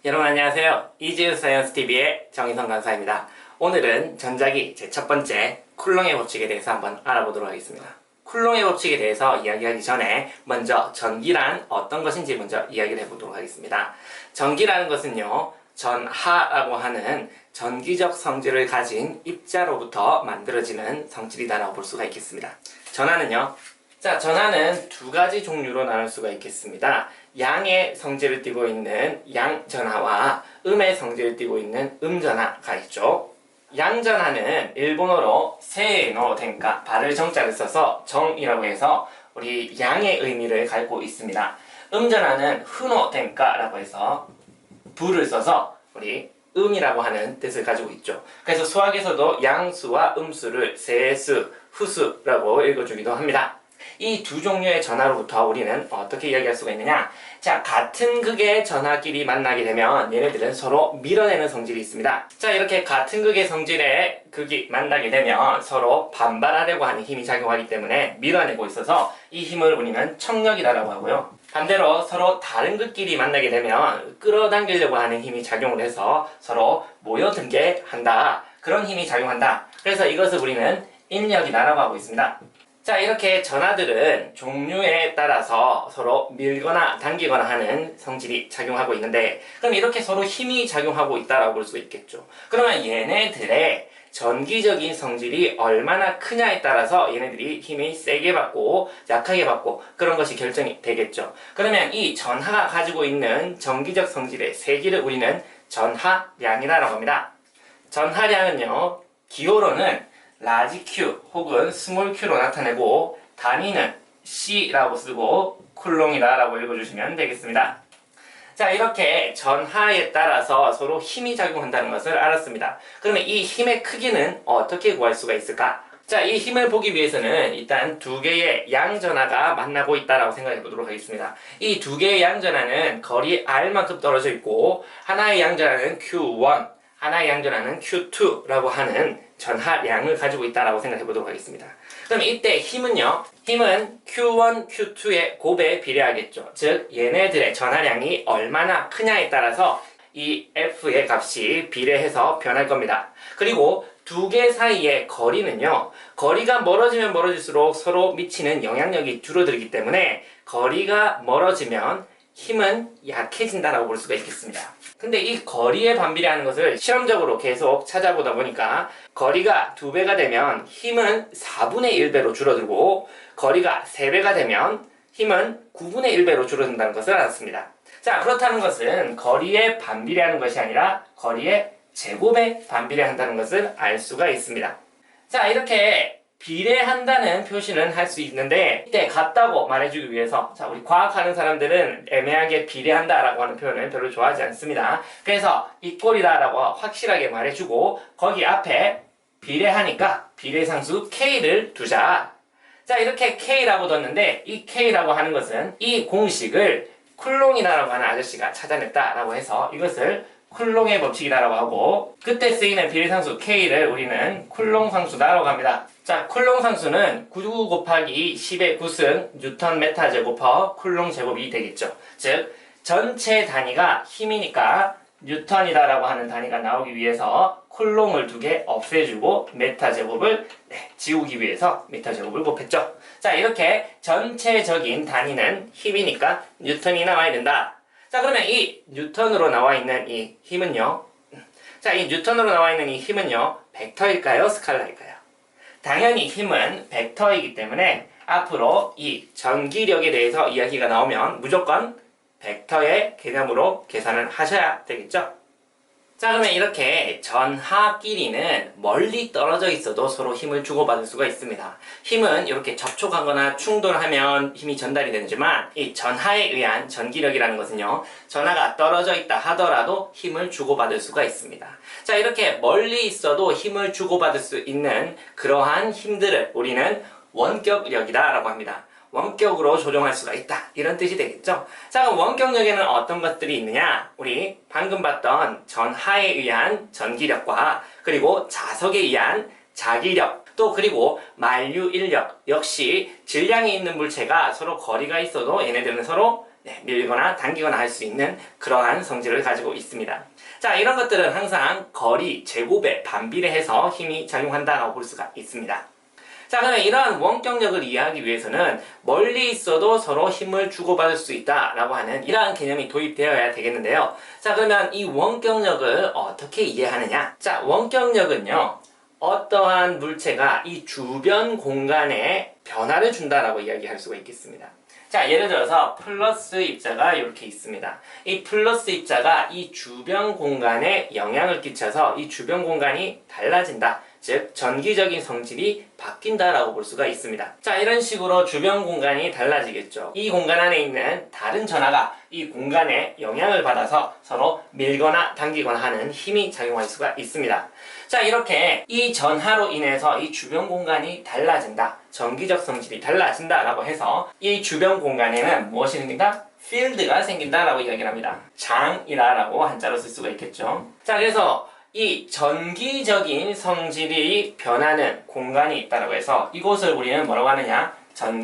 여러분 안녕하세요. 이지우 사이언스TV의 정인성 강사입니다. 오늘은 전자기 제 첫 번째 쿨롱의 법칙에 대해서 한번 알아보도록 하겠습니다. 쿨롱의 법칙에 대해서 이야기하기 전에 먼저 전기란 어떤 것인지 먼저 이야기를 해보도록 하겠습니다. 전기라는 것은요, 전하라고 하는 전기적 성질을 가진 입자로부터 만들어지는 성질이다라고 볼 수가 있겠습니다. 전하는요, 전하는 두 가지 종류로 나눌 수가 있겠습니다. 양의 성질을 띠고 있는 양전하와 음의 성질을 띠고 있는 음전하가 있죠. 양전하는 일본어로 세노 텐카, 발을 정자를 써서 정이라고 해서 우리 양의 의미를 갖고 있습니다. 음전하는 후노 텐카라고 해서 부를 써서 우리 음이라고 하는 뜻을 가지고 있죠. 그래서 수학에서도 양수와 음수를 세수, 후수라고 읽어주기도 합니다. 이 두 종류의 전하로부터 우리는 어떻게 이야기할 수가 있느냐? 자, 같은 극의 전하끼리 만나게 되면 얘네들은 서로 밀어내는 성질이 있습니다. 자, 이렇게 같은 극의 성질의 극이 만나게 되면 서로 반발하려고 하는 힘이 작용하기 때문에 밀어내고 있어서 이 힘을 우리는 청력이라고 하고요. 반대로 서로 다른 극끼리 만나게 되면 끌어당기려고 하는 힘이 작용을 해서 서로 모여들게 한다. 그런 힘이 작용한다. 그래서 이것을 우리는 인력이라고 하고 있습니다. 자, 이렇게 전하들은 종류에 따라서 서로 밀거나 당기거나 하는 성질이 작용하고 있는데, 그럼 이렇게 서로 힘이 작용하고 있다라고 볼 수 있겠죠. 그러면 얘네들의 전기적인 성질이 얼마나 크냐에 따라서 얘네들이 힘이 세게 받고 약하게 받고 그런 것이 결정이 되겠죠. 그러면 이 전하가 가지고 있는 전기적 성질의 세기를 우리는 전하량이라고 합니다. 전하량은요, 기호로는 라지 Q 혹은 스몰 Q로 나타내고 단위는 C라고 쓰고 쿨롱이다라고 읽어주시면 되겠습니다. 자, 이렇게 전하에 따라서 서로 힘이 작용한다는 것을 알았습니다. 그러면 이 힘의 크기는 어떻게 구할 수가 있을까? 자, 이 힘을 보기 위해서는 일단 두 개의 양전하가 만나고 있다라고 생각해 보도록 하겠습니다. 이 두 개의 양전하는 거리 R만큼 떨어져 있고 하나의 양전하는 Q1, 하나의 양전하는 Q2라고 하는 전하량을 가지고 있다라고 생각해 보도록 하겠습니다. 그럼 이때 힘은요, 힘은 Q1, Q2의 곱에 비례하겠죠. 즉 얘네들의 전하량이 얼마나 크냐에 따라서 이 F의 값이 비례해서 변할 겁니다. 그리고 두 개 사이의 거리는요, 거리가 멀어지면 멀어질수록 서로 미치는 영향력이 줄어들기 때문에 거리가 멀어지면 힘은 약해진다라고 볼 수가 있겠습니다. 근데 이 거리에 반비례하는 것을 실험적으로 계속 찾아보다 보니까 거리가 2배가 되면 힘은 4분의 1배로 줄어들고 거리가 3배가 되면 힘은 9분의 1배로 줄어든다는 것을 알았습니다. 자, 그렇다는 것은 거리에 반비례하는 것이 아니라 거리의 제곱에 반비례한다는 것을 알 수가 있습니다. 자, 이렇게 비례한다는 표시는 할 수 있는데 이때 같다고 말해주기 위해서, 자, 우리 과학하는 사람들은 애매하게 비례한다라고 하는 표현을 별로 좋아하지 않습니다. 그래서 이꼴이다라고 확실하게 말해주고 거기 앞에 비례하니까 비례상수 K를 두자. 자, 이렇게 K라고 뒀는데 이 K라고 하는 것은 이 공식을 쿨롱이라고 하는 아저씨가 찾아냈다라고 해서 이것을 쿨롱의 법칙이라고 하고, 그때 쓰이는 비례상수 K를 우리는 쿨롱 상수다라고 합니다. 자, 쿨롱 상수는 9 곱하기 10의 9승 뉴턴 메타 제곱퍼 쿨롱 제곱이 되겠죠. 즉 전체 단위가 힘이니까 뉴턴이다라고 하는 단위가 나오기 위해서 쿨롱을 2개 없애주고 메타 제곱을 지우기 위해서 메타 제곱을 곱했죠. 자, 이렇게 전체적인 단위는 힘이니까 뉴턴이 나와야 된다. 자, 그러면 이 뉴턴으로 나와 있는 이 힘은요, 자, 이 뉴턴으로 나와 있는 이 힘은요, 벡터일까요? 스칼라일까요? 당연히 힘은 벡터이기 때문에 앞으로 이 전기력에 대해서 이야기가 나오면 무조건 벡터의 개념으로 계산을 하셔야 되겠죠? 자, 그러면 이렇게 전하끼리는 멀리 떨어져 있어도 서로 힘을 주고받을 수가 있습니다. 힘은 이렇게 접촉하거나 충돌하면 힘이 전달이 되지만 이 전하에 의한 전기력이라는 것은요, 전하가 떨어져 있다 하더라도 힘을 주고받을 수가 있습니다. 자, 이렇게 멀리 있어도 힘을 주고받을 수 있는 그러한 힘들을 우리는 원격력이다 라고 합니다. 원격으로 조정할 수가 있다, 이런 뜻이 되겠죠. 자, 그럼 원격력에는 어떤 것들이 있느냐? 우리 방금 봤던 전하에 의한 전기력과 그리고 자석에 의한 자기력, 또 그리고 만류인력, 역시 질량이 있는 물체가 서로 거리가 있어도 얘네들은 서로 밀거나 당기거나 할 수 있는 그러한 성질을 가지고 있습니다. 자, 이런 것들은 항상 거리, 제곱에 반비례해서 힘이 작용한다라고 볼 수가 있습니다. 자, 그러면 이러한 원격력을 이해하기 위해서는 멀리 있어도 서로 힘을 주고받을 수 있다라고 하는 이러한 개념이 도입되어야 되겠는데요. 자, 그러면 이 원격력을 어떻게 이해하느냐? 자, 원격력은요, 어떠한 물체가 이 주변 공간에 변화를 준다라고 이야기할 수가 있겠습니다. 자, 예를 들어서 플러스 입자가 이렇게 있습니다. 이 플러스 입자가 이 주변 공간에 영향을 끼쳐서 이 주변 공간이 달라진다. 즉 전기적인 성질이 바뀐다라고 볼 수가 있습니다. 자, 이런 식으로 주변 공간이 달라지겠죠. 이 공간 안에 있는 다른 전하가 이 공간에 영향을 받아서 서로 밀거나 당기거나 하는 힘이 작용할 수가 있습니다. 자, 이렇게 이 전하로 인해서 이 주변 공간이 달라진다. 전기적 성질이 달라진다라고 해서 이 주변 공간에는 무엇이 생긴다? 필드가 생긴다라고 이야기를 합니다. 장이라고 한자로 쓸 수가 있겠죠. 자, 그래서 이 전기적인 성질이 변하는 공간이 있다고 해서 이곳을 우리는 뭐라고 하느냐?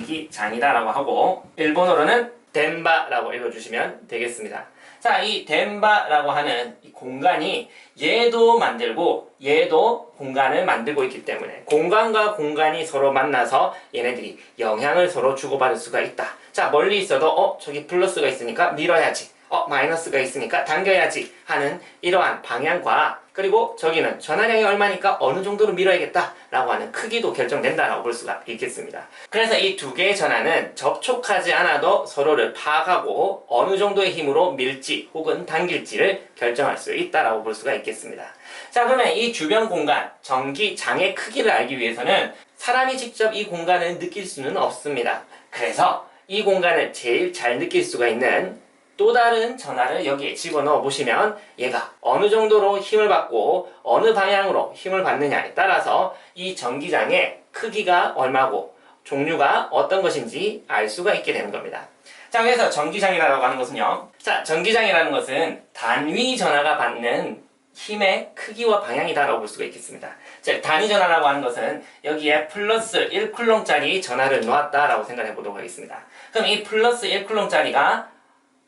전기장이다라고 하고 일본어로는 덴바라고 읽어주시면 되겠습니다. 자, 이 덴바라고 하는 이 공간이 얘도 만들고 얘도 공간을 만들고 있기 때문에 공간과 공간이 서로 만나서 얘네들이 영향을 서로 주고받을 수가 있다. 자, 멀리 있어도 저기 플러스가 있으니까 밀어야지. 마이너스가 있으니까 당겨야지 하는 이러한 방향과 그리고 저기는 전하량이 얼마니까 어느 정도로 밀어야겠다 라고 하는 크기도 결정된다라고 볼 수가 있겠습니다. 그래서 이 두 개의 전하는 접촉하지 않아도 서로를 파악하고 어느 정도의 힘으로 밀지 혹은 당길지를 결정할 수 있다라고 볼 수가 있겠습니다. 자, 그러면 이 주변 공간, 전기장의 크기를 알기 위해서는 사람이 직접 이 공간을 느낄 수는 없습니다. 그래서 이 공간을 제일 잘 느낄 수가 있는 또 다른 전하를 여기에 집어넣어 보시면 얘가 어느 정도로 힘을 받고 어느 방향으로 힘을 받느냐에 따라서 이 전기장의 크기가 얼마고 종류가 어떤 것인지 알 수가 있게 되는 겁니다. 자, 그래서 전기장이라고 하는 것은요. 자, 전기장이라는 것은 단위 전하가 받는 힘의 크기와 방향이다라고 볼 수가 있겠습니다. 즉, 단위 전하라고 하는 것은 여기에 플러스 1쿨롱짜리 전하를 놓았다라고 생각해 보도록 하겠습니다. 그럼 이 플러스 1쿨롱짜리가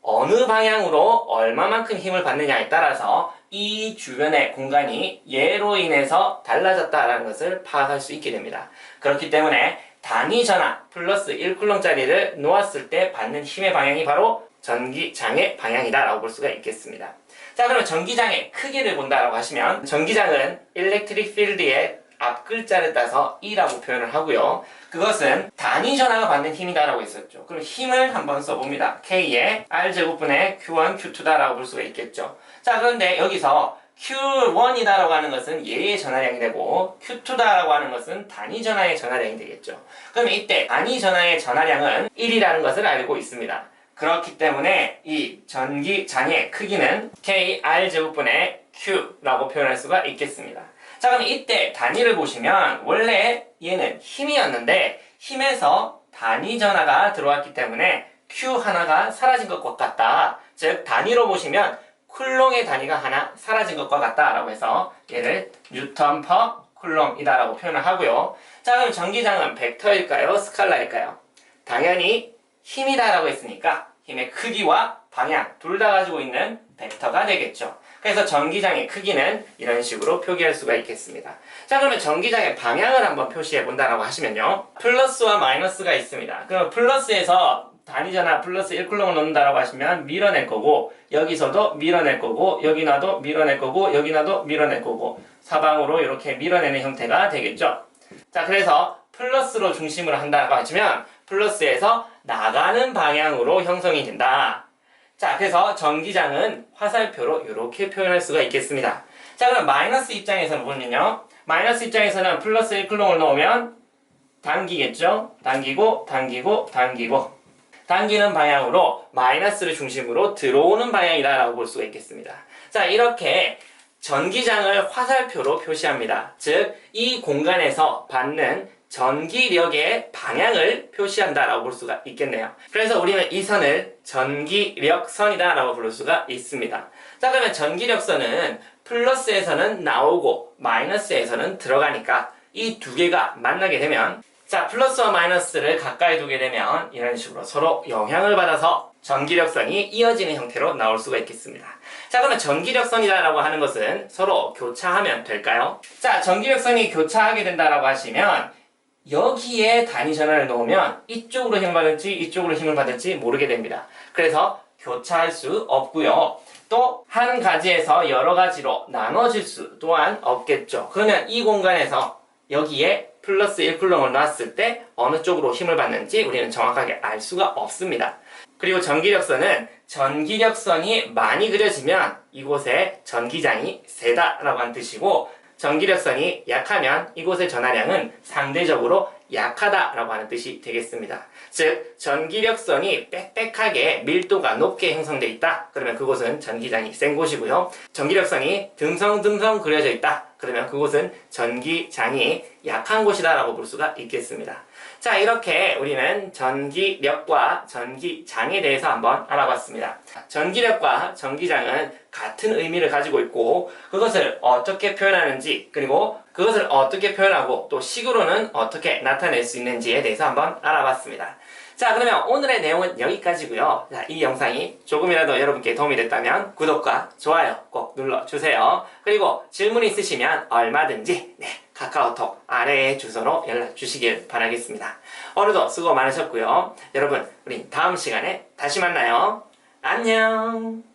어느 방향으로 얼마만큼 힘을 받느냐에 따라서 이 주변의 공간이 얘로 인해서 달라졌다라는 것을 파악할 수 있게 됩니다. 그렇기 때문에 단위 전하 플러스 1쿨럼짜리를 놓았을 때 받는 힘의 방향이 바로 전기장의 방향이다라고 볼 수가 있겠습니다. 자, 그럼 전기장의 크기를 본다라고 하시면 전기장은 electric field의 앞 글자를 따서 E라고 표현을 하고요. 그것은 단위 전하가 받는 힘이다라고 했었죠. 그럼 힘을 한번 써봅니다. K에 R제곱분의 Q1, Q2다라고 볼 수가 있겠죠. 자, 그런데 여기서 Q1이다라고 하는 것은 얘의 전하량이 되고 Q2다라고 하는 것은 단위 전하의 전하량이 되겠죠. 그럼 이때 단위 전하의 전하량은 1이라는 것을 알고 있습니다. 그렇기 때문에 이 전기장의 크기는 KR제곱분의 Q라고 표현할 수가 있겠습니다. 자, 그럼 이때 단위를 보시면 원래 얘는 힘이었는데 힘에서 단위 전하가 들어왔기 때문에 Q 하나가 사라진 것과 같다. 즉 단위로 보시면 쿨롱의 단위가 하나 사라진 것과 같다 라고 해서 얘를 뉴턴 퍼 쿨롱이다 라고 표현을 하고요. 자, 그럼 전기장은 벡터일까요? 스칼라일까요? 당연히 힘이다 라고 했으니까 힘의 크기와 방향 둘 다 가지고 있는 벡터가 되겠죠. 그래서 전기장의 크기는 이런 식으로 표기할 수가 있겠습니다. 자, 그러면 전기장의 방향을 한번 표시해 본다라고 하시면요. 플러스와 마이너스가 있습니다. 그럼 플러스에서 단위 전하 플러스 1쿨럼을 넣는다라고 하시면 밀어낼 거고 여기서도 밀어낼 거고 여기 놔도 밀어낼 거고 여기 놔도 밀어낼 거고 사방으로 이렇게 밀어내는 형태가 되겠죠. 자, 그래서 플러스로 중심으로 한다고 하시면 플러스에서 나가는 방향으로 형성이 된다. 자, 그래서 전기장은 화살표로 이렇게 표현할 수가 있겠습니다. 자, 그럼 마이너스 입장에서는 보면요. 마이너스 입장에서는 플러스 1쿨롱을 넣으면 당기겠죠? 당기고, 당기고, 당기고. 당기는 방향으로 마이너스를 중심으로 들어오는 방향이다라고 볼 수가 있겠습니다. 자, 이렇게 전기장을 화살표로 표시합니다. 즉, 이 공간에서 받는 전기력의 방향을 표시한다라고 볼 수가 있겠네요. 그래서 우리는 이 선을 전기력선이다라고 부를 수가 있습니다. 자, 그러면 전기력선은 플러스에서는 나오고 마이너스에서는 들어가니까 이 두 개가 만나게 되면 자, 플러스와 마이너스를 가까이 두게 되면 이런 식으로 서로 영향을 받아서 전기력선이 이어지는 형태로 나올 수가 있겠습니다. 자, 그러면 전기력선이라고 하는 것은 서로 교차하면 될까요? 자, 전기력선이 교차하게 된다라고 하시면 여기에 단위 전환을 놓으면 이쪽으로 힘을 받을지 이쪽으로 힘을 받을지 모르게 됩니다. 그래서 교차할 수 없고요. 또 한 가지에서 여러 가지로 나눠질 수 또한 없겠죠. 그러면 이 공간에서 여기에 플러스 1쿨럼을 놨을 때 어느 쪽으로 힘을 받는지 우리는 정확하게 알 수가 없습니다. 그리고 전기력선은 전기력선이 많이 그려지면 이곳에 전기장이 세다라고 하는 뜻이고, 전기력선이 약하면 이곳의 전하량은 상대적으로 약하다라고 하는 뜻이 되겠습니다. 즉, 전기력선이 빽빽하게 밀도가 높게 형성되어 있다. 그러면 그곳은 전기장이 센 곳이고요. 전기력선이 듬성듬성 그려져 있다. 그러면 그곳은 전기장이 약한 곳이다 라고 볼 수가 있겠습니다. 자, 이렇게 우리는 전기력과 전기장에 대해서 한번 알아봤습니다. 전기력과 전기장은 같은 의미를 가지고 있고 그것을 어떻게 표현하는지, 그리고 그것을 어떻게 표현하고 또 식으로는 어떻게 나타낼 수 있는지에 대해서 한번 알아봤습니다. 자, 그러면 오늘의 내용은 여기까지고요. 자, 이 영상이 조금이라도 여러분께 도움이 됐다면 구독과 좋아요 꼭 눌러주세요. 그리고 질문 있으시면 얼마든지 카카오톡 아래의 주소로 연락 주시길 바라겠습니다. 오늘도 수고 많으셨고요. 여러분, 우린 다음 시간에 다시 만나요. 안녕.